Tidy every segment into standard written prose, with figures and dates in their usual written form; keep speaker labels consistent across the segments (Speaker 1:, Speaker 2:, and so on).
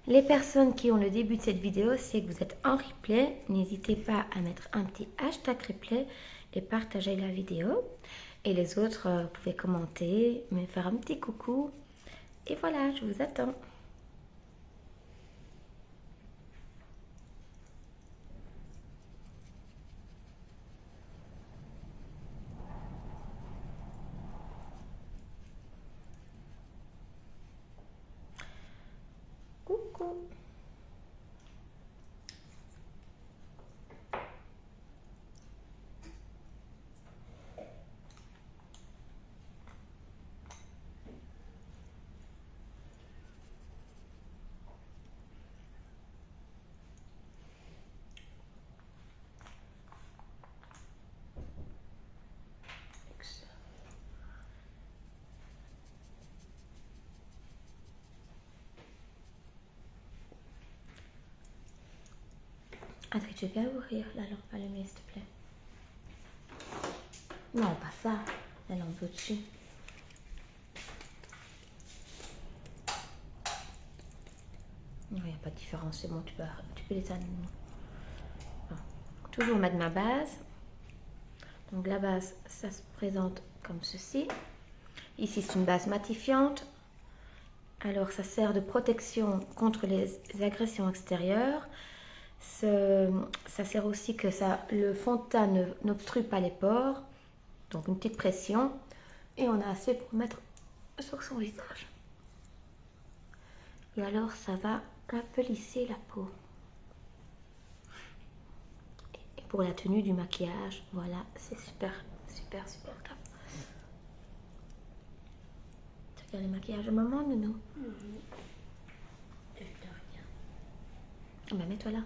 Speaker 1: Les personnes qui ont le début de cette vidéo, c'est que vous êtes en replay. N'hésitez pas à mettre un petit hashtag replay et partager la vidéo. Et les autres, vous pouvez commenter, me faire un petit coucou. Et voilà, je vous attends. Coucou. Attends, tu veux bien ouvrir la lampe allumée, s'il te plaît? Non, pas ça. La lampe au-dessus. Non, il n'y a pas de différence, c'est bon, tu peux les allumer. Bon. Toujours mettre ma base. Donc la base, ça se présente comme ceci. Ici, c'est une base matifiante. Alors, ça sert de protection contre les agressions extérieures. Ça sert aussi que le fond de teint n'obstrue pas les pores. Donc, une petite pression. Et on a assez pour mettre sur son visage. Et alors, ça va un peu lisser la peau. Et pour la tenue du maquillage, voilà, c'est super, super, super top. Tu regardes le maquillage au moment, Nounou?
Speaker 2: Je te regarde.
Speaker 1: Ah ben, mets-toi là,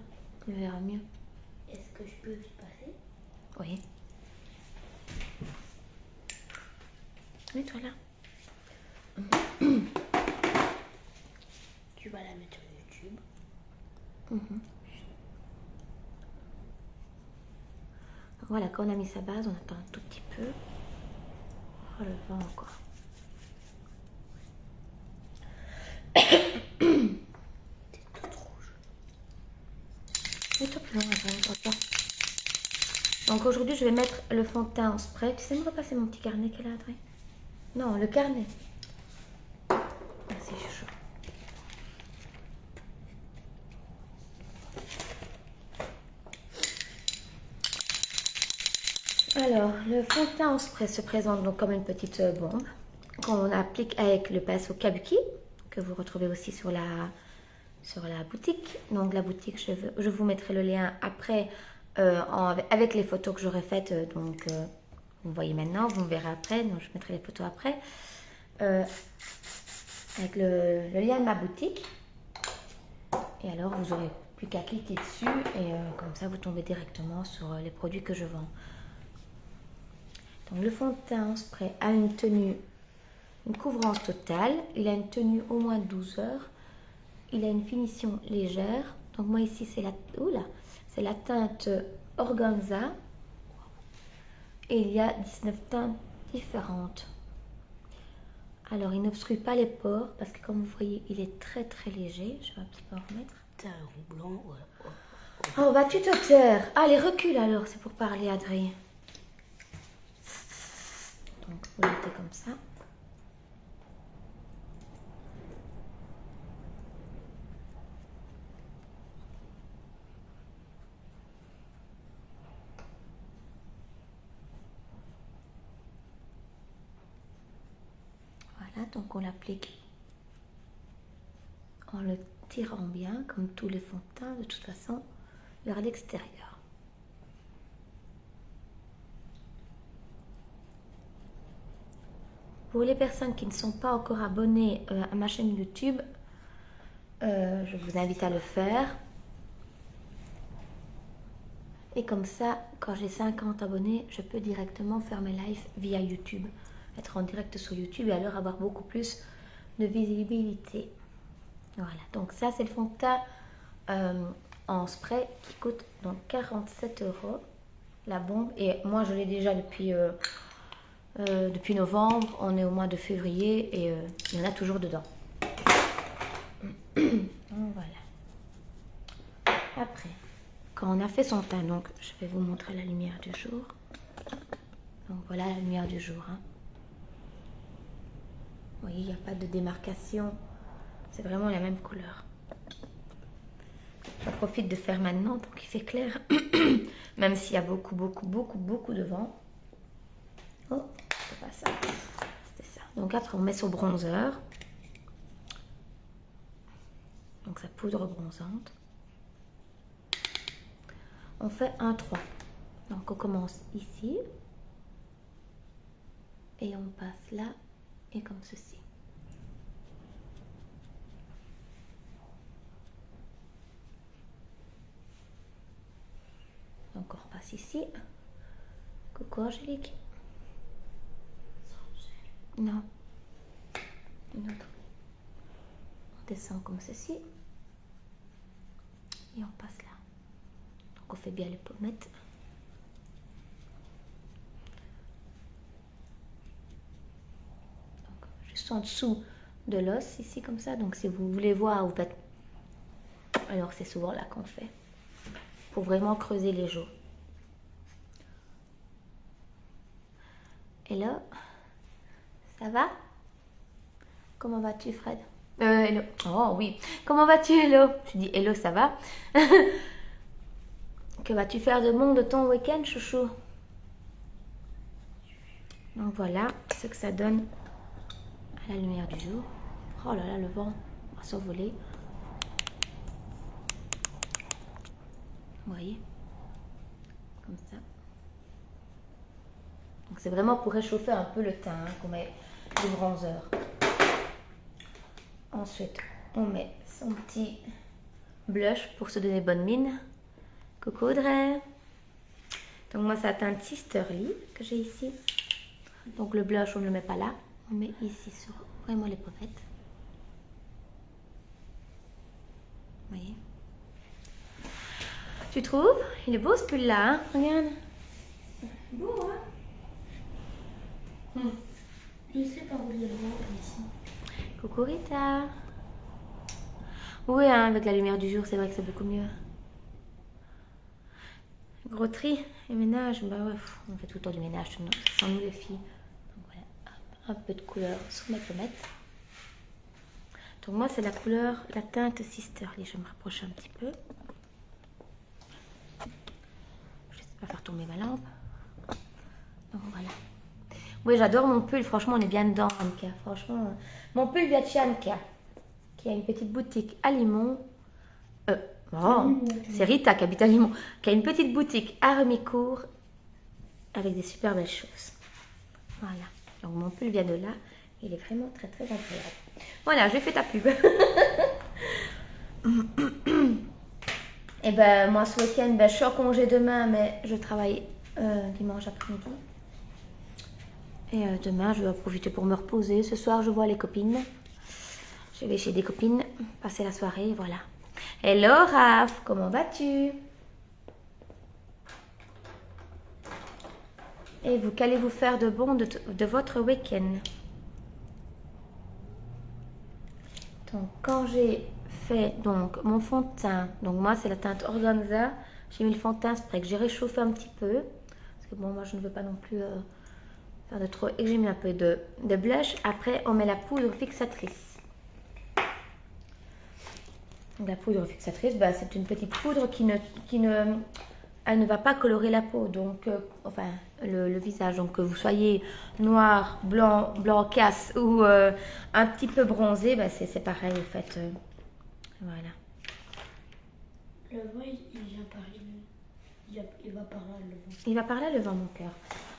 Speaker 1: tu me verras mieux.
Speaker 2: Est-ce que je peux vite passer?
Speaker 1: Oui. Mets-toi là.
Speaker 2: Tu vas la mettre sur YouTube.
Speaker 1: Voilà, quand on a mis sa base, on attend un tout petit peu. Oh, le vent encore.
Speaker 2: T'es toute rouge.
Speaker 1: Mets-toi plus loin, attends. Donc aujourd'hui, je vais mettre le fond de teint en spray. Tu sais me repasser mon petit carnet qu'elle a, Adrien? Non, le carnet. Merci, chouchou. Alors, le fond de teint en spray se présente donc comme une petite bombe qu'on applique avec le pinceau Kabuki, que vous retrouvez aussi sur la boutique. Donc la boutique, je vous mettrai le lien après avec les photos que j'aurai faites. Donc vous voyez maintenant, vous me verrez après. Donc je mettrai les photos après. Avec le lien de ma boutique. Et alors vous aurez plus qu'à cliquer dessus et comme ça vous tombez directement sur les produits que je vends. Donc le fond de teint en spray a une tenue, une couvrance totale. Il a une tenue au moins 12 heures. Il a une finition légère. Donc moi ici c'est la teinte organza. Et il y a 19 teintes différentes. Alors il n'obstrue pas les pores parce que comme vous voyez il est très très léger. Je vais un petit peu en remettre.
Speaker 2: T'as un roux blanc, ouais.
Speaker 1: Oh bah tu te taire. Allez recule alors, c'est pour parler Adrien. Donc vous mettez comme ça. Voilà, donc on l'applique en le tirant bien, comme tous les fonds de teint de toute façon, vers l'extérieur. Pour les personnes qui ne sont pas encore abonnées à ma chaîne YouTube, je vous invite à le faire. Et comme ça, quand j'ai 50 abonnés, je peux directement faire mes lives via YouTube. Être en direct sur YouTube et alors avoir beaucoup plus de visibilité. Voilà, donc ça c'est le fond de teint en spray qui coûte donc 47 €, la bombe. Et moi je l'ai déjà depuis novembre, on est au mois de février et il y en a toujours dedans. Donc voilà. Après, quand on a fait son teint, donc je vais vous montrer la lumière du jour. Donc voilà la lumière du jour. Hein. Vous voyez, il n'y a pas de démarcation. C'est vraiment la même couleur. J'en profite de faire maintenant, donc il fait clair. Même s'il y a beaucoup de vent. Oh, c'est pas ça. C'était ça. Donc après, on met son bronzer. Donc sa poudre bronzante. On fait un 3. Donc on commence ici. Et on passe là. Et comme ceci. Donc on repasse ici. Coucou Angélique. Non. Une autre. On descend comme ceci. Et on passe là. Donc on fait bien les pommettes. Donc juste en dessous de l'os, ici comme ça. Donc si vous voulez voir, vous faites. Alors c'est souvent là qu'on fait. Pour vraiment creuser les joues. Hello, ça va? Comment vas-tu, Fred? Hello. Oh oui. Comment vas-tu, Hello? Je dis hello, ça va? Que vas-tu faire de bon de ton week-end, chouchou? Donc voilà ce que ça donne à la lumière du jour. Oh là là, le vent va s'envoler. Vous voyez? Comme ça. Donc c'est vraiment pour réchauffer un peu le teint, hein, qu'on met du bronzer. Ensuite, on met son petit blush pour se donner bonne mine. Coucou Audrey. Donc moi, c'est la teinte Sisterly que j'ai ici. Donc le blush, on ne le met pas là. On met ici sur vraiment les pommettes. Vous voyez? Tu trouves? Il est beau ce pull là, hein? Regarde. Beau, hein?
Speaker 2: Je sais pas où il est beau ici.
Speaker 1: Coucou Rita. Oui, hein, avec la lumière du jour, c'est vrai que c'est beaucoup mieux. Gros tri et ménage, bah ouais, on fait tout le temps du ménage sans nous les filles. Donc voilà, un peu de couleur sur mes pommettes. Donc moi c'est la couleur, la teinte Sisterly, je vais me rapprocher un petit peu. Je ne sais pas faire tomber ma lampe. Donc voilà. Oui, j'adore mon pull, franchement on est bien dedans Anka. Franchement, mon pull vient de chez Anka, qui a une petite boutique à Limon. Oh, c'est Rita qui habite à Limon, qui a une petite boutique à Remicourt avec des super belles choses. Voilà, donc mon pull vient de là, il est vraiment très très agréable. Voilà, j'ai fait ta pub. Et ben moi ce week-end, ben, je suis en congé demain, mais je travaille dimanche après-midi. Et demain, je vais en profiter pour me reposer. Ce soir, je vois les copines. Je vais chez des copines, passer la soirée, voilà. Hello Raph, comment vas-tu? Et vous, qu'allez-vous faire de bon de votre week-end? Donc quand j'ai fait donc mon fond de teint, donc moi c'est la teinte Organza, j'ai mis le fond de teint spray que j'ai réchauffé un petit peu, parce que bon moi je ne veux pas non plus faire de trop, et j'ai mis un peu de blush. Après on met la poudre fixatrice. La poudre fixatrice, bah, c'est une petite poudre elle ne va pas colorer la peau, donc enfin le visage. Donc que vous soyez noir, blanc casse ou un petit peu bronzé, bah, c'est pareil en fait. Voilà.
Speaker 2: Le vent, il vient par il va par là le vent.
Speaker 1: Il va par là le vent, mon cœur.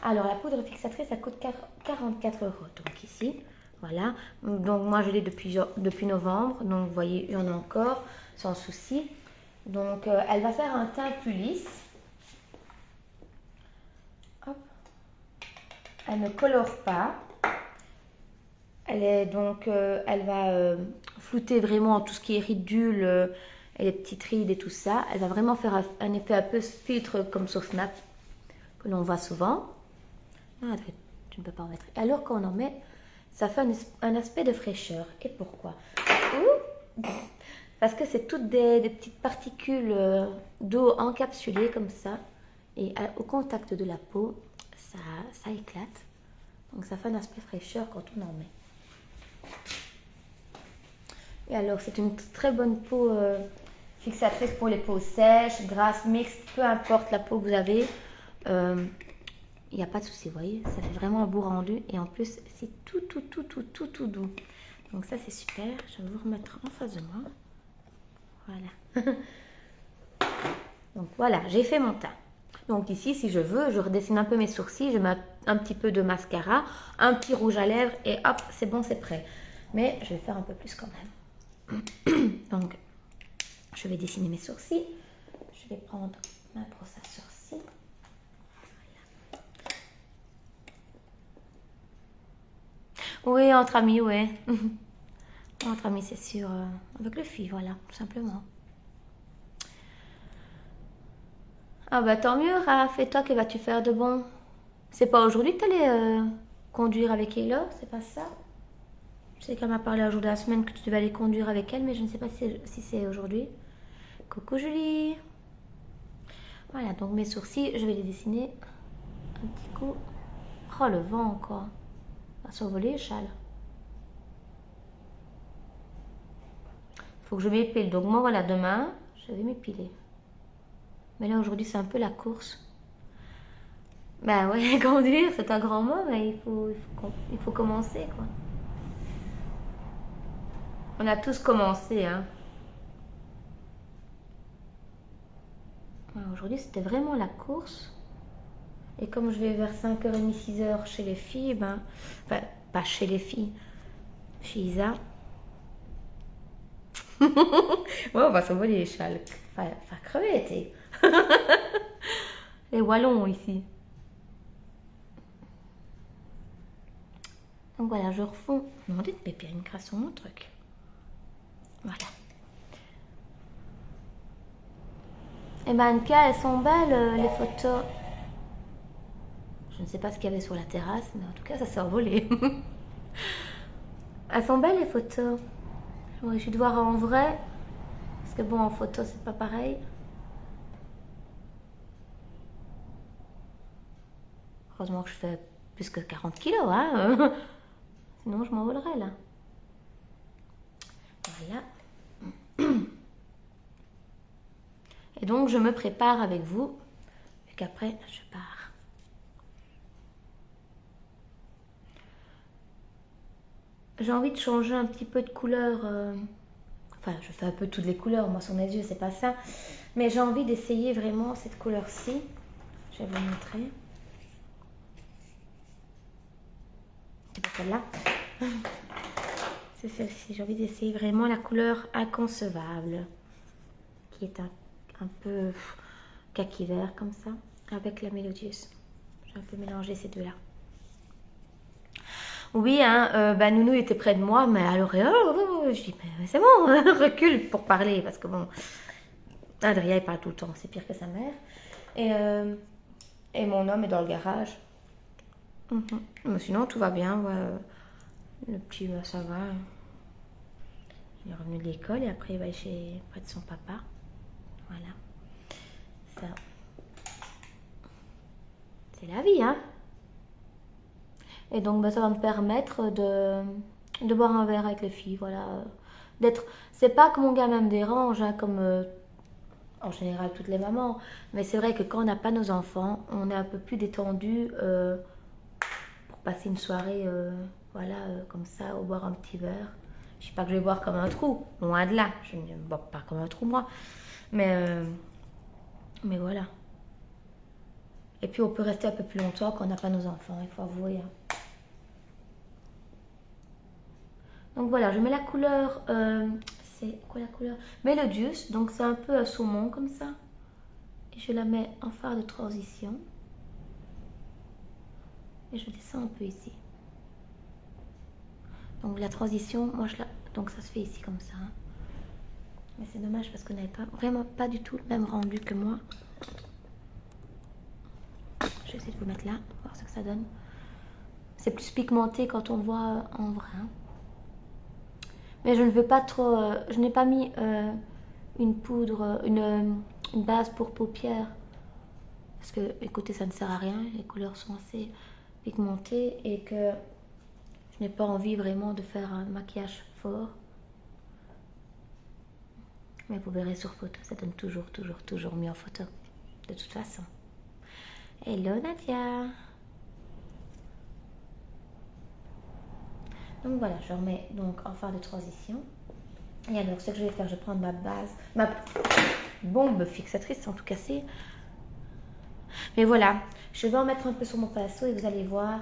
Speaker 1: Alors la poudre fixatrice, ça coûte 44 €. Donc ici. Voilà, donc moi je l'ai depuis novembre, donc vous voyez, il y en a encore, sans souci. Donc elle va faire un teint plus lisse. Hop. Elle ne colore pas. Elle est donc, elle va flouter vraiment tout ce qui est ridules et les petites rides et tout ça. Elle va vraiment faire un effet un peu filtre comme sur Snap, que l'on voit souvent. Ah, tu ne peux pas en mettre. Alors qu'on en met, ça fait un aspect de fraîcheur. Et pourquoi? Parce que c'est toutes des petites particules d'eau encapsulées comme ça. Et au contact de la peau, ça éclate. Donc ça fait un aspect fraîcheur quand on en met. Et alors c'est une très bonne peau fixatrice pour les peaux sèches, grasses, mixtes, peu importe la peau que vous avez. Il n'y a pas de souci, vous voyez, ça fait vraiment un beau rendu. Et en plus, c'est tout doux. Donc ça c'est super. Je vais vous remettre en face de moi. Voilà. Donc voilà, j'ai fait mon teint. Donc ici, si je veux, je redessine un peu mes sourcils, je mets un petit peu de mascara, un petit rouge à lèvres et hop, c'est bon, c'est prêt. Mais je vais faire un peu plus quand même. Donc, je vais dessiner mes sourcils. Je vais prendre ma brosse à sourcils. Voilà. Oui, entre amis, ouais. Entre amis, c'est sûr. Avec le fil, voilà, tout simplement. Ah bah tant mieux, Raph. Et toi, que vas-tu faire de bon? C'est pas aujourd'hui que tu allais conduire avec Ella, c'est pas ça? Je sais qu'elle m'a parlé un jour de la semaine que tu devais aller conduire avec elle, mais je ne sais pas si c'est aujourd'hui. Coucou Julie. Voilà, donc mes sourcils, je vais les dessiner un petit coup. Oh, le vent encore. Va s'envoler, Châle. Faut que je m'épile. Donc moi, voilà, demain, je vais m'épiler. Mais là, aujourd'hui, c'est un peu la course. Bah ouais, conduire, c'est un grand mot, mais il faut commencer, quoi. On a tous commencé, hein. Aujourd'hui, c'était vraiment la course. Et comme je vais vers 5h30, 6h chez les filles, ben, enfin, pas chez les filles, chez Isa. Ouais, on va s'envoler les châles. Enfin, crever, t'es. Les wallons ici. Donc voilà, je refonds. Non, dites Pépé, une crasse sur mon truc. Voilà. Et ben, Anka, elles sont belles, les photos. Je ne sais pas ce qu'il y avait sur la terrasse, mais en tout cas, ça s'est envolé. Elles sont belles, les photos. J'aurais dû te voir en vrai. Parce que bon, en photo, c'est pas pareil. Heureusement que je fais plus que 40 kilos, hein. Sinon, je m'envolerais, là. Voilà. Et donc, je me prépare avec vous. Et qu'après, je pars. J'ai envie de changer un petit peu de couleur. Enfin, je fais un peu toutes les couleurs, moi, sur mes yeux, c'est pas ça. Mais j'ai envie d'essayer vraiment cette couleur-ci. Je vais vous montrer. C'est pas celle-là. C'est celle-ci. J'ai envie d'essayer vraiment la couleur inconcevable. Qui est un peu kaki vert, comme ça. Avec la Melodious. J'ai un peu mélangé ces deux-là. Oui, hein, bah, Nounou était près de moi, mais alors, je dis, mais c'est bon, recule pour parler, parce que bon, Adrien, il parle tout le temps, c'est pire que sa mère. Et mon homme est dans le garage. Mais sinon, tout va bien, ouais. Le petit, bah, ça va. Il est revenu de l'école et après, il va près de son papa. Voilà. Ça. C'est la vie, hein. Et donc, bah, ça va me permettre de boire un verre avec les filles, voilà. C'est pas que mon gamin me dérange, hein, comme en général toutes les mamans, mais c'est vrai que quand on n'a pas nos enfants, on est un peu plus détendu pour passer une soirée, voilà, comme ça, au boire un petit verre. Je sais pas que je vais boire comme un trou, loin de là, je ne bois pas comme un trou moi, mais voilà. Et puis on peut rester un peu plus longtemps quand on n'a pas nos enfants, il faut avouer. Hein. Donc voilà, je mets la couleur, c'est quoi la couleur? Melodious, donc c'est un peu un saumon comme ça. Et je la mets en phare de transition. Et je descends un peu ici. Donc la transition, donc ça se fait ici comme ça. Hein. Mais c'est dommage parce que vous n'avez vraiment pas du tout le même rendu que moi. Je vais essayer de vous mettre là, voir ce que ça donne. C'est plus pigmenté quand on voit en vrai. Hein. Mais je ne veux pas trop... je n'ai pas mis une poudre, une base pour paupières. Parce que, écoutez, ça ne sert à rien. Les couleurs sont assez pigmentées et que je n'ai pas envie vraiment de faire un maquillage fort. Mais vous verrez sur photo, ça donne toujours mieux en photo. De toute façon. Hello Nadia. Donc voilà, je remets donc en phare de transition. Et alors, ce que je vais faire, je vais prendre ma base, ma bombe fixatrice, sans tout casser. Mais voilà, je vais en mettre un peu sur mon pinceau et vous allez voir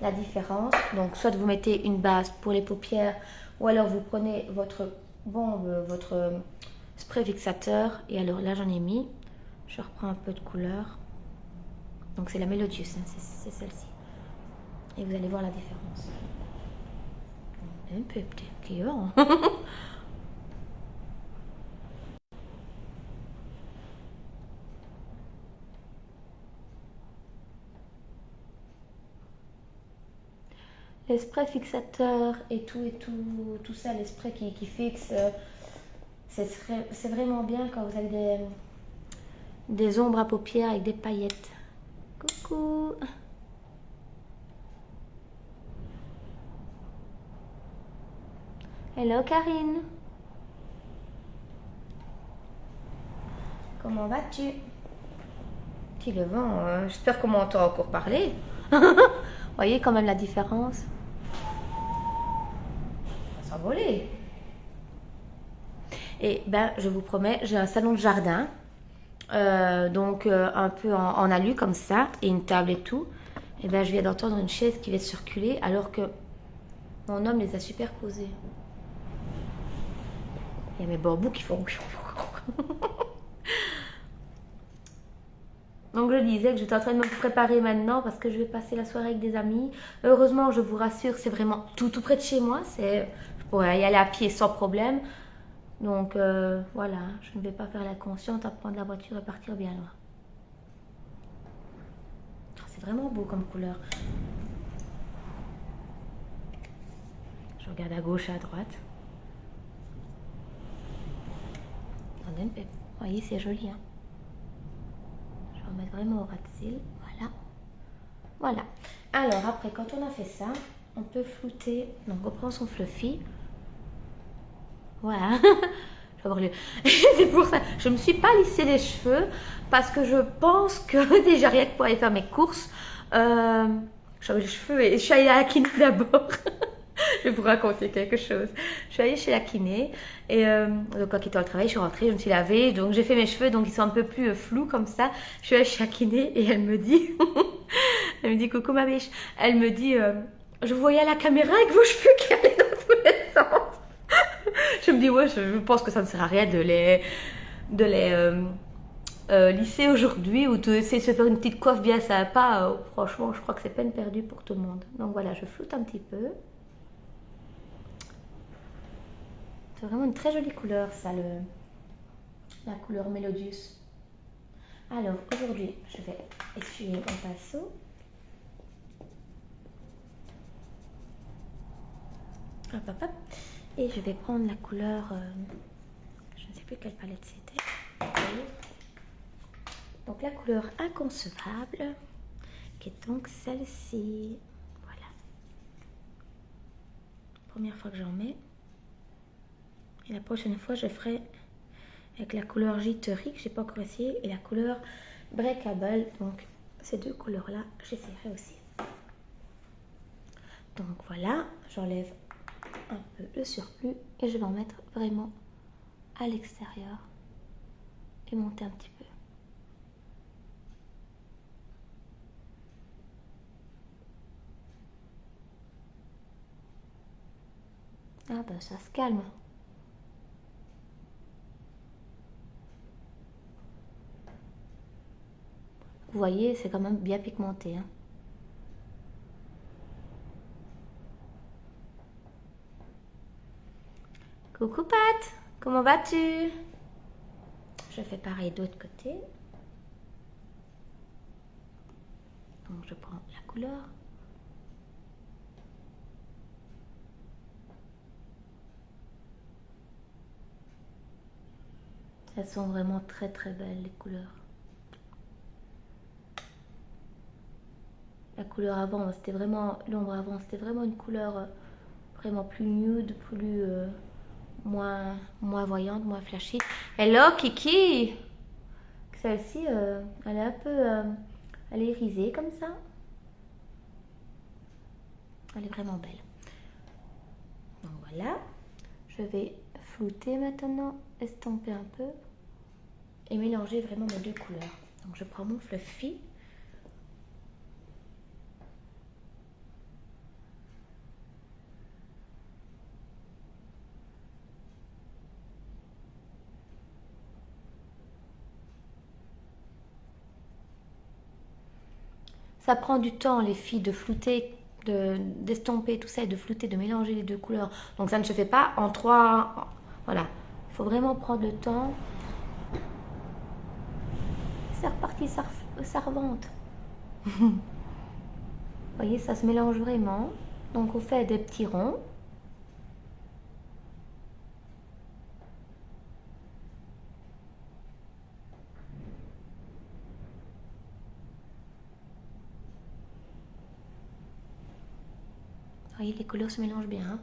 Speaker 1: la différence. Donc, soit vous mettez une base pour les paupières, ou alors vous prenez votre bombe, votre spray fixateur. Et alors là, j'en ai mis. Je reprends un peu de couleur. Donc, c'est la Melodius, hein, c'est celle-ci. Et vous allez voir la différence. Un peu petit, hein. Les sprays fixateurs et tout ça, les sprays qui fixent, c'est vraiment bien quand vous avez des ombres à paupières avec des paillettes. Coucou! Hello Karine! Comment vas-tu? Petit le vent, j'espère qu'on m'entend encore parler. Voyez quand même la différence. Ça va s'envoler. Et ben, je vous promets, j'ai un salon de jardin. Donc un peu en alu comme ça, et une table et tout. Et ben, je viens d'entendre une chaise qui va circuler alors que mon homme les a superposés. Il y a mes bambous qui font... Donc je disais que j'étais en train de me préparer maintenant parce que je vais passer la soirée avec des amis. Heureusement, je vous rassure, c'est vraiment tout près de chez moi. Je pourrais y aller à pied sans problème. Donc voilà, je ne vais pas faire la consciente à prendre la voiture et partir bien loin. C'est vraiment beau comme couleur. Je regarde à gauche et à droite. Vous voyez, c'est joli. Hein, je vais remettre vraiment au ras de cils. Voilà. Voilà. Alors après, quand on a fait ça, on peut flouter. Donc on prend son fluffy. Voilà. C'est pour ça. Je ne me suis pas lissé les cheveux parce que je pense que déjà rien que pour aller faire mes courses, j'avais les cheveux et je suis allée à la kiné d'abord. Je vais vous raconter quelque chose. Je suis allée chez la kiné et donc quand il était au travail, je suis rentrée, je me suis lavée, donc j'ai fait mes cheveux, donc ils sont un peu plus flous comme ça. Je suis allée chez la kiné et elle me dit, elle me dit coucou ma biche, elle me dit, je voyais à la caméra avec vos cheveux qui allaient dans tous les sens. Je me dis ouais, je pense que ça ne sert à rien de les lisser aujourd'hui ou d'essayer de se faire une petite coiffe bien sympa. Franchement, je crois que c'est peine perdue pour tout le monde. Donc voilà, je floute un petit peu. C'est vraiment une très jolie couleur, ça, la couleur Melodius. Alors, aujourd'hui, je vais essuyer mon pinceau. Hop, hop, hop. Et je vais prendre la couleur, je ne sais plus quelle palette c'était. Donc, la couleur inconcevable, qui est donc celle-ci. Voilà. Première fois que j'en mets. Et la prochaine fois, je ferai avec la couleur Jittery, que je n'ai pas encore essayé, et la couleur Breakable. Donc, ces deux couleurs-là, j'essaierai aussi. Donc, voilà, j'enlève un peu le surplus et je vais en mettre vraiment à l'extérieur et monter un petit peu. Ah ben, ça se calme. Vous voyez, c'est quand même bien pigmenté. Hein. Coucou Pat, comment vas-tu? Je fais pareil de l'autre côté. Donc je prends la couleur. Elles sont vraiment très très belles les couleurs. La couleur avant, c'était vraiment, l'ombre avant, c'était vraiment une couleur vraiment plus nude, plus moins voyante, moins flashy. Hello Kiki! Celle-ci, elle est un peu, elle est irisée comme ça. Elle est vraiment belle. Donc voilà, je vais flouter maintenant, estomper un peu et mélanger vraiment mes deux couleurs. Donc je prends mon fluffy. Ça prend du temps, les filles, de flouter, d'estomper tout ça et de flouter, de mélanger les deux couleurs. Donc ça ne se fait pas en trois. Voilà, il faut vraiment prendre le temps. C'est reparti, ça revente. Vous voyez, ça se mélange vraiment. Donc on fait des petits ronds. Vous voyez, les couleurs se mélangent bien. Hein.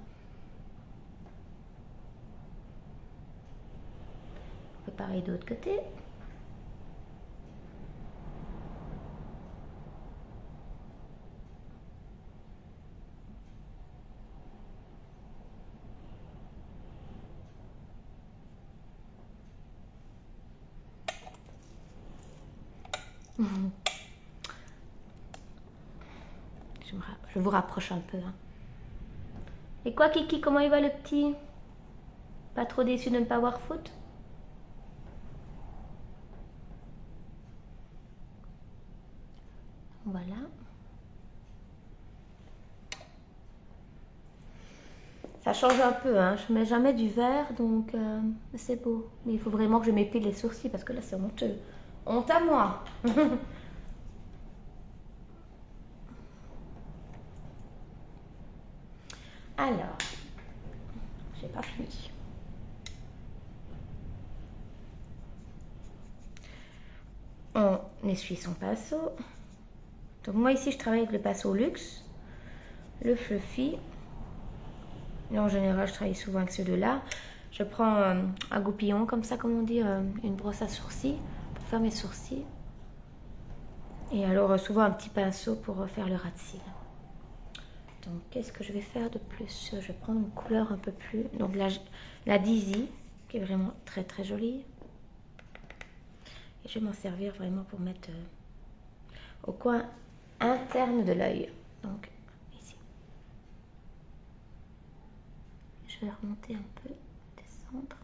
Speaker 1: On fait pareil de l'autre côté. Je vous rapproche un peu. Hein. Et quoi Kiki, comment il va le petit? Pas trop déçu de ne pas voir foot? Voilà. Ça change un peu, hein. Je mets jamais du vert, donc c'est beau. Mais il faut vraiment que je m'épile les sourcils parce que là c'est honteux. Honte à moi. Alors, j'ai pas fini. On essuie son pinceau. Donc moi ici je travaille avec le pinceau luxe, le fluffy. Et en général je travaille souvent avec ceux de là. Je prends un goupillon comme ça, comme on dit, une brosse à sourcils pour faire mes sourcils. Et alors souvent un petit pinceau pour faire le ras de cils. Donc qu'est-ce que je vais faire de plus? Je vais prendre une couleur un peu plus... Donc la Dizzy, qui est vraiment très très jolie. Et je vais m'en servir vraiment pour mettre au coin interne de l'œil. Donc ici. Je vais remonter un peu, descendre.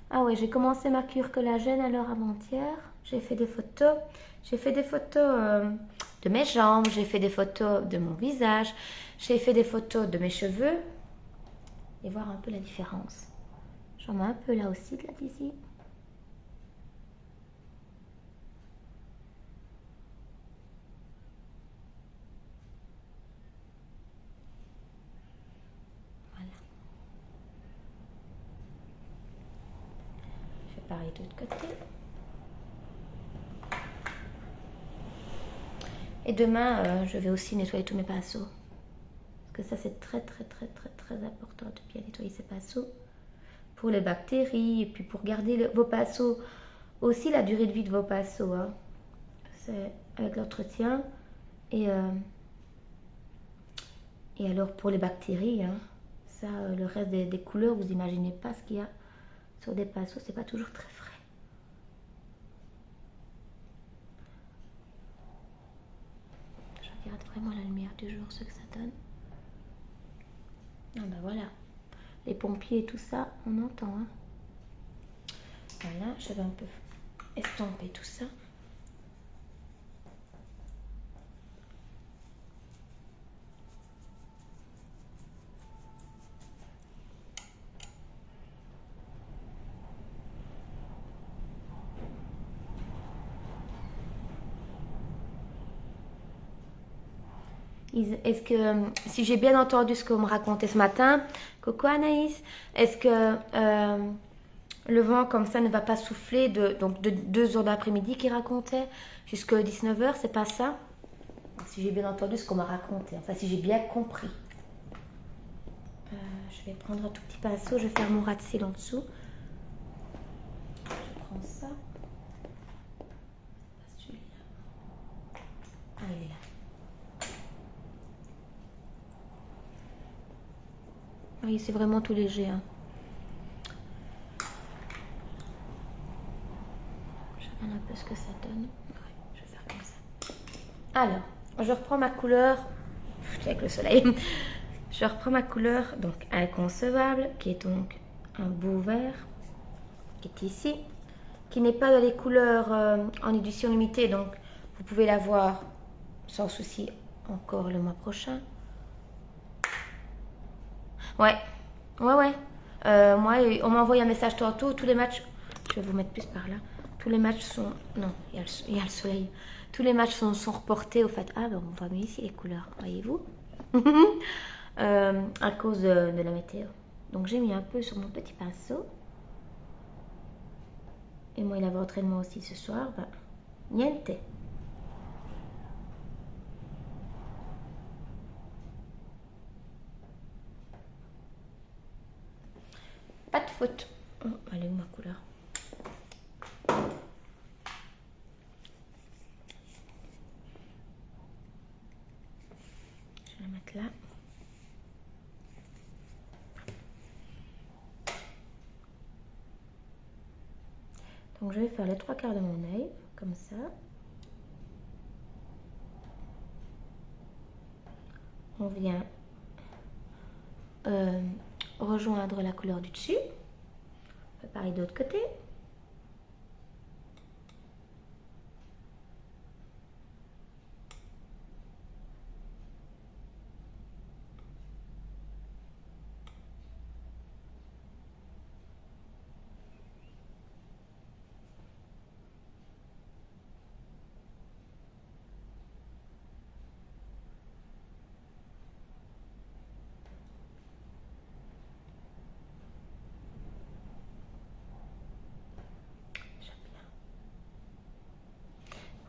Speaker 1: Ah ouais, j'ai commencé ma cure collagène alors avant-hier. J'ai fait des photos. J'ai fait des photos de mes jambes, j'ai fait des photos de mon visage, j'ai fait des photos de mes cheveux. Et voir un peu la différence. J'en mets un peu là aussi de la Dizzy. Voilà. Je fais pareil de l'autre côté. Et demain, je vais aussi nettoyer tous mes pinceaux. Parce que ça, c'est très, très, très, très, très important de bien nettoyer ses pinceaux. Pour les bactéries et puis pour garder vos pinceaux. Aussi la durée de vie de vos pinceaux. Hein. C'est avec l'entretien. Et alors pour les bactéries, hein, ça, le reste des couleurs, vous imaginez pas ce qu'il y a sur des pinceaux. C'est pas toujours très frais. Je regarde vraiment la lumière du jour, ce que ça donne. Ah ben voilà, les pompiers et tout ça, on entend. Hein. Voilà, je vais un peu estomper tout ça. Est-ce que, si j'ai bien entendu ce qu'on me racontait ce matin, coucou Anaïs, est-ce que le vent comme ça ne va pas souffler donc de 2 heures d'après-midi qu'il racontait jusqu'à 19 heures, c'est pas ça? Si j'ai bien entendu ce qu'on m'a raconté, enfin si j'ai bien compris. Je vais prendre un tout petit pinceau, je vais faire mon ras de cils en dessous. Je prends ça. Celui-là. Ah, il est là. Oui, c'est vraiment tout léger. Hein. Je regarde un peu ce que ça donne. Ouais, je vais faire comme ça. Alors, je reprends ma couleur. Avec le soleil. Je reprends ma couleur, donc inconcevable, qui est donc un beau vert, qui est ici, qui n'est pas dans les couleurs en édition limitée, donc vous pouvez l'avoir sans souci encore le mois prochain. Ouais. Moi, on m'a envoyé un message tantôt, tous les matchs, je vais vous mettre plus par là, tous les matchs sont, non, il y a le soleil, tous les matchs sont reportés au fait, ah ben on voit mieux ici les couleurs, voyez-vous. À cause de la météo. Donc j'ai mis un peu sur mon petit pinceau. Et moi il avait entraînement aussi ce soir, ben, niente. Pas de faute. Oh, elle est où ma couleur? Je vais la mettre là. Donc je vais faire les 3/4 de mon œil, comme ça. On vient rejoindre la couleur du dessus. On fait pareil de l'autre côté.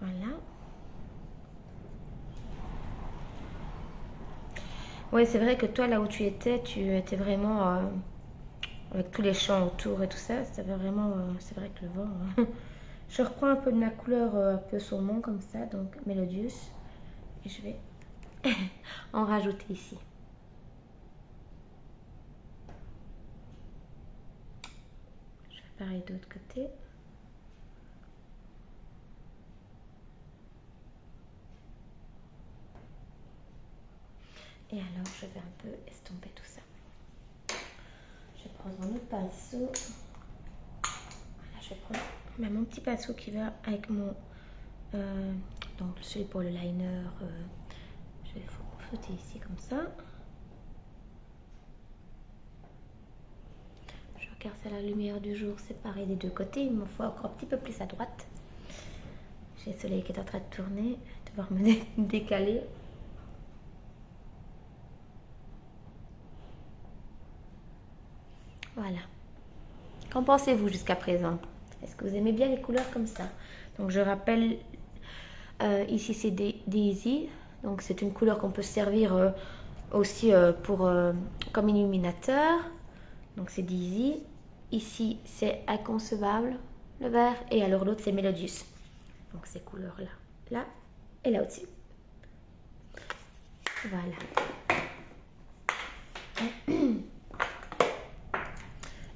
Speaker 1: Voilà. Oui, c'est vrai que toi, là où tu étais vraiment avec tous les champs autour et tout ça. Ça va vraiment, c'est vrai que le vent. Je reprends un peu de ma couleur un peu saumon comme ça, donc Melodius. Et je vais en rajouter ici. Je fais pareil de l'autre côté. Et alors, je vais un peu estomper tout ça. Je vais prendre mon autre pinceau. Voilà, je vais prendre mon petit pinceau qui va avec mon... donc, celui pour le liner. Je vais fouetter ici comme ça. Je regarde à la lumière du jour séparée des deux côtés. Il me faut encore un petit peu plus à droite. J'ai le soleil qui est en train de tourner. Devoir me décaler. Voilà. Qu'en pensez-vous jusqu'à présent? Est-ce que vous aimez bien les couleurs comme ça? Donc je rappelle, ici c'est Daisy. Donc c'est une couleur qu'on peut servir aussi comme illuminateur. Donc c'est Daisy. Ici c'est Inconcevable, le vert. Et alors l'autre c'est Melodius. Donc ces couleurs-là. Là et là au-dessus. Voilà.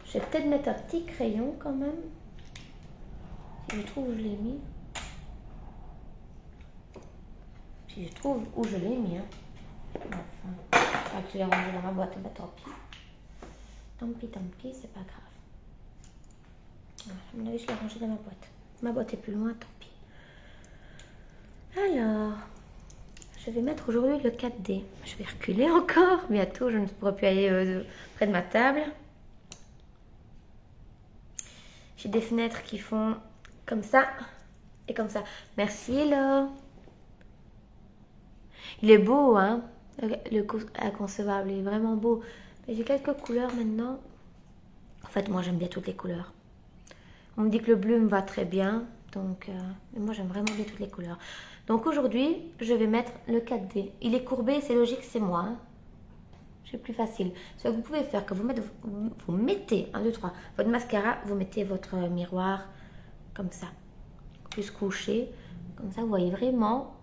Speaker 1: Je vais peut-être mettre un petit crayon quand même. Si je trouve où je l'ai mis. Si je trouve où je l'ai mis. Hein. Enfin, je je l'ai rangé dans ma boîte, bah tant pis. Tant pis, c'est pas grave. Voilà, à mon avis, je l'ai rangé dans ma boîte. Ma boîte est plus loin, tant pis. Alors, je vais mettre aujourd'hui le 4D. Je vais reculer encore. Bientôt, je ne pourrai plus aller près de ma table. J'ai des fenêtres qui font comme ça et comme ça. Merci, Hello. Il est beau, hein, le inconcevable, il est vraiment beau. J'ai quelques couleurs maintenant. En fait, moi, j'aime bien toutes les couleurs. On me dit que le bleu me va très bien, donc moi, j'aime vraiment bien toutes les couleurs. Donc aujourd'hui, je vais mettre le 4D. Il est courbé, c'est logique, c'est moi. Hein. C'est plus facile. Ce que vous pouvez faire, que vous mettez, 1, 2, 3, votre mascara, vous mettez votre miroir comme ça, plus couché. Comme ça, vous voyez vraiment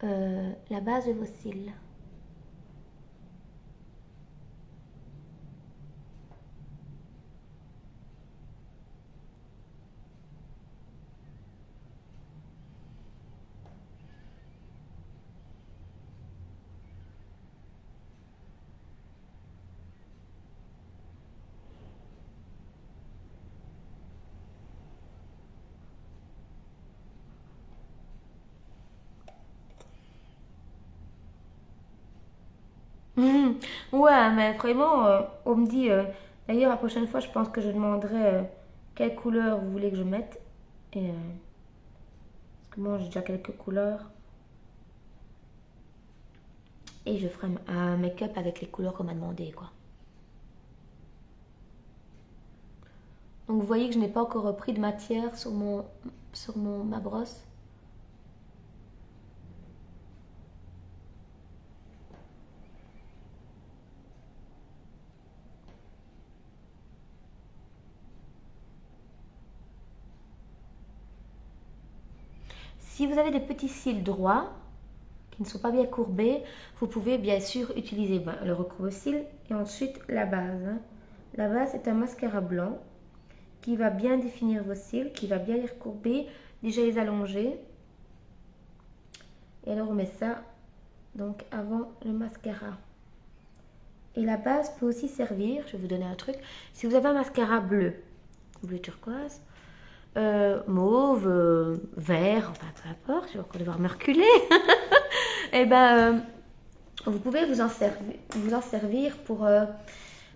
Speaker 1: la base de vos cils. Ouais, mais vraiment, on me dit, d'ailleurs, la prochaine fois, je pense que je demanderai quelle couleur vous voulez que je mette. Et, parce que moi, j'ai déjà quelques couleurs. Et je ferai un make-up avec les couleurs qu'on m'a demandé, quoi. Donc, vous voyez que je n'ai pas encore repris de matière sur ma brosse. Si vous avez des petits cils droits, qui ne sont pas bien courbés, vous pouvez bien sûr utiliser le recourbe-cils et ensuite la base. Hein. La base est un mascara blanc qui va bien définir vos cils, qui va bien les recourber, déjà les allonger. Et alors on met ça donc avant le mascara. Et la base peut aussi servir, je vais vous donner un truc, si vous avez un mascara bleu turquoise, mauve, vert, enfin peu importe, je vais encore devoir me reculer. Et ben, vous pouvez vous en servir pour.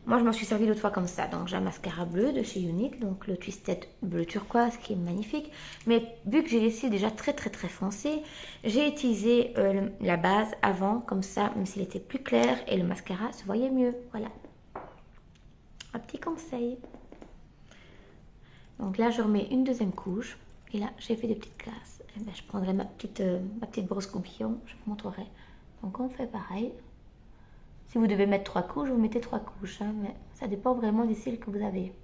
Speaker 1: Moi, je m'en suis servi l'autre fois comme ça. Donc, j'ai un mascara bleu de chez Unique, donc le Twisted bleu turquoise qui est magnifique. Mais vu que j'ai les cils déjà très très très foncés, j'ai utilisé la base avant, comme ça, même s'il était plus clair et le mascara se voyait mieux. Voilà. Un petit conseil. Donc là, je remets une deuxième couche. Et là, j'ai fait des petites classes. Et ben, je prendrai ma petite brosse coupillon. Je vous montrerai. Donc, on fait pareil. Si vous devez mettre 3 couches, vous mettez 3 couches. Hein, mais ça dépend vraiment des cils que vous avez.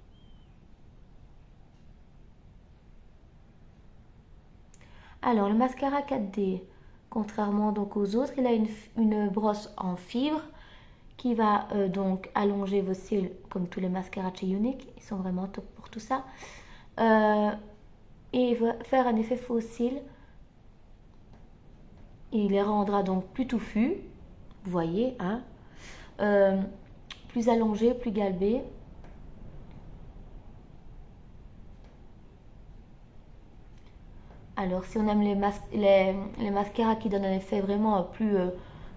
Speaker 1: Alors, le mascara 4D, contrairement donc aux autres, il a une brosse en fibre qui va donc allonger vos cils comme tous les mascaras de chez Unique. Ils sont vraiment top pour tout ça. Et il va faire un effet faux cils. Il les rendra donc plus touffus. Vous voyez, hein. Plus allongés, plus galbés. Alors, si on aime les mascaras qui donnent un effet vraiment plus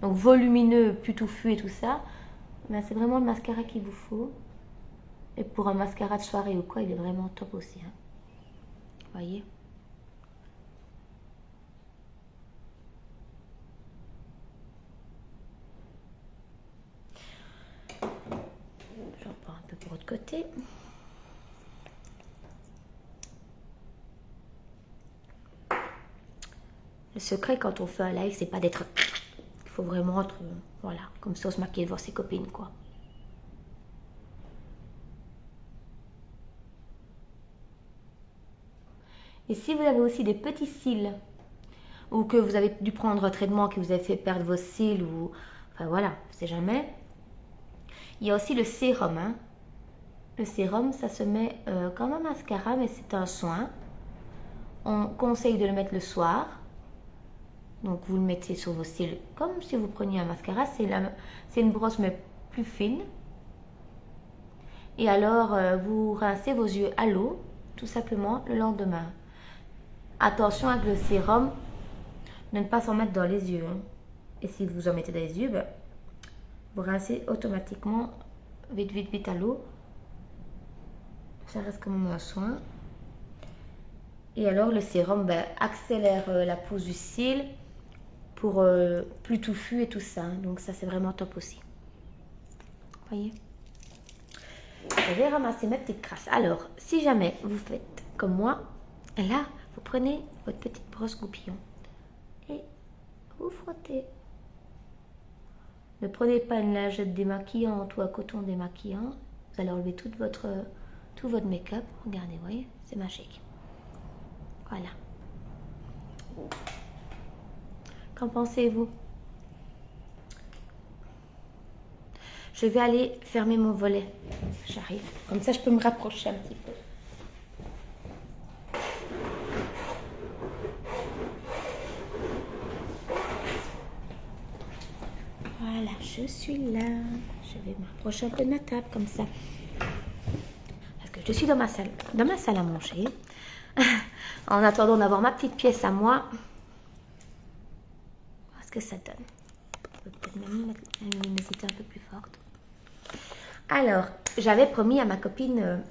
Speaker 1: donc volumineux, plus touffu et tout ça, ben c'est vraiment le mascara qu'il vous faut. Et pour un mascara de soirée ou quoi, il est vraiment top aussi. Hein. Vous voyez? J'en prends un peu pour l'autre côté. Le secret quand on fait un live, c'est pas d'être. Il faut vraiment être. Voilà, comme ça on se maquille devant ses copines, quoi. Et si vous avez aussi des petits cils, ou que vous avez dû prendre un traitement qui vous a fait perdre vos cils, ou. Enfin voilà, on sait jamais. Il y a aussi le sérum. Hein. Le sérum, ça se met comme un mascara, mais c'est un soin. On conseille de le mettre le soir. Donc vous le mettez sur vos cils comme si vous preniez un mascara. C'est une brosse mais plus fine. Et alors vous rincez vos yeux à l'eau, tout simplement, le lendemain. Attention avec le sérum, de ne pas s'en mettre dans les yeux. Hein. Et si vous en mettez dans les yeux, ben, vous rincez automatiquement, vite, vite, vite à l'eau. Ça reste quand même un soin. Et alors le sérum ben, accélère la pousse du cil. pour plus touffu et tout ça. Donc ça, c'est vraiment top aussi. Voyez, je vais ramasser ma petite crasse. Alors, si jamais vous faites comme moi, là, vous prenez votre petite brosse goupillon et vous frottez. Ne prenez pas une lingette démaquillante ou un coton démaquillant. Vous allez enlever tout votre make-up. Regardez, vous voyez, c'est magique. Voilà. Qu'en pensez-vous? Je vais aller fermer mon volet. J'arrive. Comme ça, je peux me rapprocher un petit peu. Voilà, je suis là. Je vais me rapprocher un peu de ma table, comme ça. Parce que je suis dans ma salle à manger. En attendant d'avoir ma petite pièce à moi. Voir ce que ça donne. Peut-être même la luminosité un peu plus forte. Alors, j'avais promis à ma copine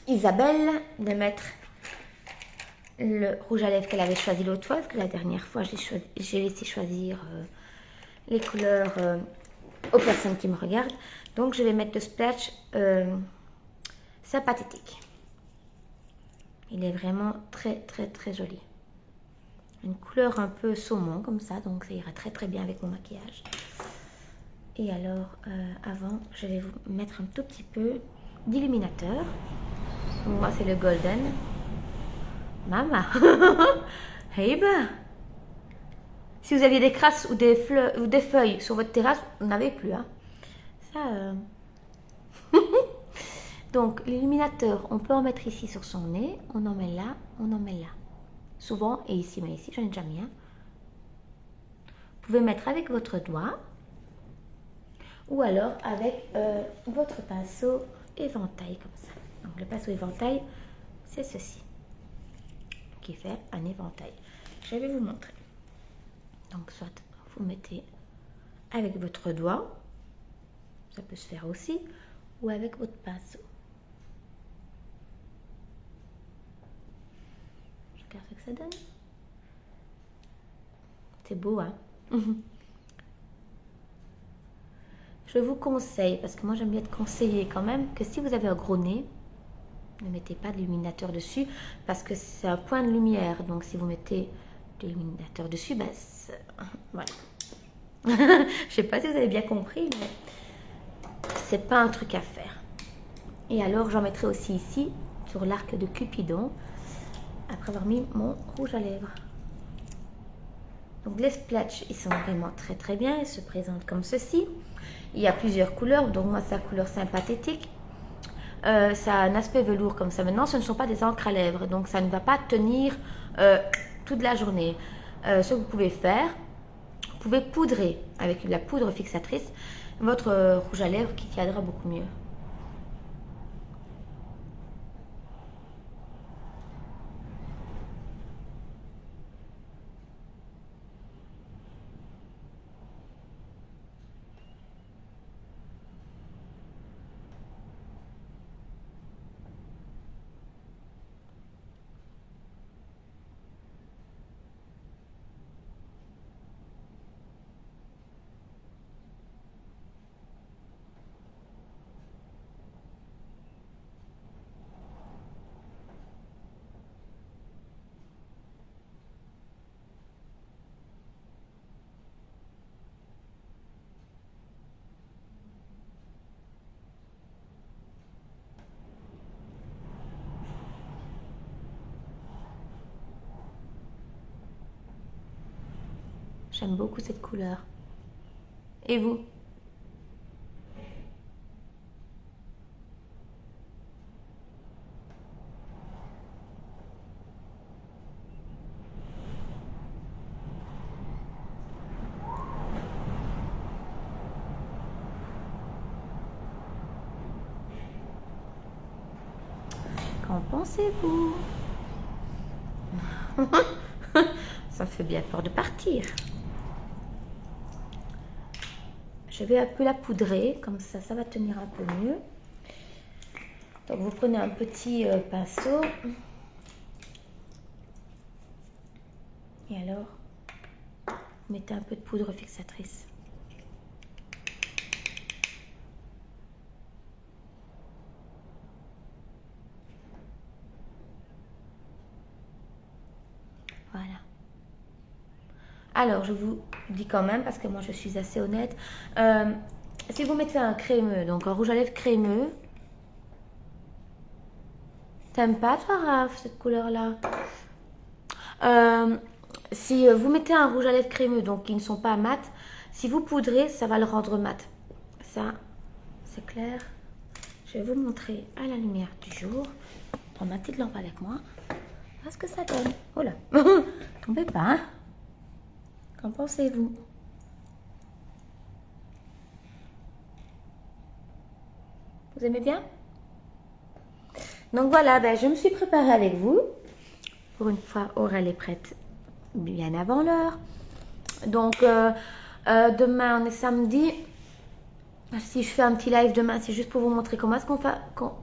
Speaker 1: Isabelle de mettre le rouge à lèvres qu'elle avait choisi l'autre fois. Parce que la dernière fois, j'ai laissé choisir les couleurs aux personnes qui me regardent. Donc, je vais mettre le splash sympathique. Il est vraiment très, très, très joli. Une couleur un peu saumon, comme ça. Donc, ça ira très, très bien avec mon maquillage. Et alors, avant, je vais vous mettre un tout petit peu d'illuminateur. Moi, c'est le golden. Maman. Hey ben. Si vous aviez des crasses ou des feuilles sur votre terrasse, vous n'en avez plus. Hein. Ça. Donc, l'illuminateur, on peut en mettre ici sur son nez. On en met là, on en met là. Souvent, et ici, mais ici, j'en ai déjà mis un. Vous pouvez mettre avec votre doigt. Ou alors avec votre pinceau éventail, comme ça. Donc, le pinceau éventail, c'est ceci. Qui fait un éventail. Je vais vous montrer. Donc, soit vous mettez avec votre doigt. Ça peut se faire aussi. Ou avec votre pinceau. Regarde ce que ça donne. C'est beau, hein? Je vous conseille, parce que moi j'aime bien être conseillé quand même, que si vous avez un gros nez, ne mettez pas d'illuminateur dessus, parce que c'est un point de lumière. Donc si vous mettez de l'illuminateur dessus, ben voilà. Je sais pas si vous avez bien compris, mais c'est pas un truc à faire. Et alors j'en mettrai aussi ici, sur l'arc de Cupidon, après avoir mis mon rouge à lèvres. Donc les splashs, ils sont vraiment très très bien, ils se présentent comme ceci. Il y a plusieurs couleurs, donc moi c'est la couleur sympathique. Ça a un aspect velours comme ça. Maintenant, ce ne sont pas des encres à lèvres, donc ça ne va pas tenir toute la journée. Ce que vous pouvez faire, vous pouvez poudrer avec la poudre fixatrice votre rouge à lèvres qui tiendra beaucoup mieux. J'aime beaucoup cette couleur. Et vous? Qu'en pensez-vous? Ça fait bien peur de partir. Je vais un peu la poudrer, comme ça, ça va tenir un peu mieux. Donc vous prenez un petit pinceau. Et alors, vous mettez un peu de poudre fixatrice. Voilà. Alors, je vous dis quand même, parce que moi je suis assez honnête, si vous mettez un crémeux, donc un rouge à lèvres crémeux, t'aimes pas toi, Raph, cette couleur-là? Si vous mettez un rouge à lèvres crémeux, donc qui ne sont pas mat, si vous poudrez, ça va le rendre mat. Ça, c'est clair. Je vais vous montrer à la lumière du jour. Prends ma petite lampe avec moi. Voilà ce que ça donne. Oh là, tombez pas, hein? Qu'en pensez-vous? Vous aimez bien? Donc voilà, ben, je me suis préparée avec vous. Pour une fois, Aurèle est prête bien avant l'heure. Donc, demain, on est samedi. Si je fais un petit live demain, c'est juste pour vous montrer comment est-ce qu'on fait,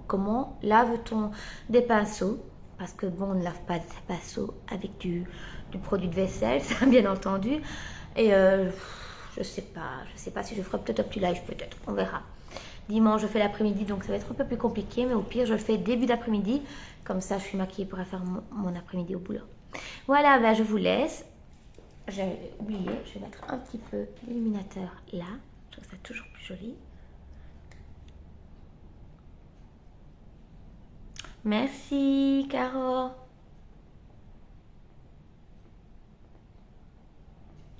Speaker 1: comment lave-t-on des pinceaux. Parce que bon, on ne lave pas des pinceaux avec du produit de vaisselle, ça bien entendu. Et je sais pas si je ferai peut-être un petit live, peut-être, on verra. Dimanche, je fais l'après-midi, donc ça va être un peu plus compliqué, mais au pire, je le fais début d'après-midi. Comme ça, je suis maquillée pour faire mon après-midi au boulot. Voilà, ben, je vous laisse. J'ai oublié, je vais mettre un petit peu d'illuminateur là. Je trouve ça toujours plus joli. Merci, Caro.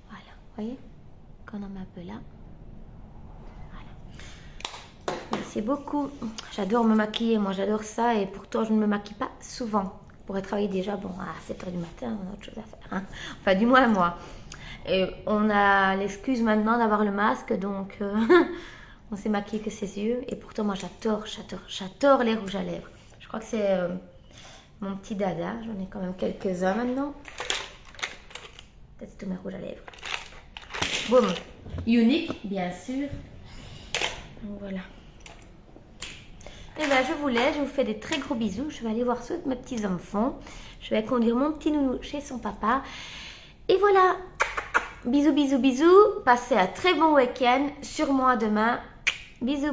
Speaker 1: Voilà, vous voyez qu'on en met un peu là. Voilà. Merci beaucoup. J'adore me maquiller, moi j'adore ça et pourtant je ne me maquille pas souvent. Je pourrais travailler déjà bon, à 7 h du matin, on a autre chose à faire. Hein. Enfin, du moins moi. Et on a l'excuse maintenant d'avoir le masque, donc on s'est maquillé que ses yeux. Et pourtant moi j'adore les rouges à lèvres. Je crois que c'est mon petit dada. J'en ai quand même quelques-uns maintenant. Peut-être tous mes rouges à lèvres. Boum. Unique, bien sûr. Donc voilà. Et bien je vous laisse. Je vous fais des très gros bisous. Je vais aller voir ceux de mes petits enfants. Je vais conduire mon petit nounou chez son papa. Et voilà. Bisous, bisous, bisous. Passez un très bon week-end. Sûrement à demain. Bisous.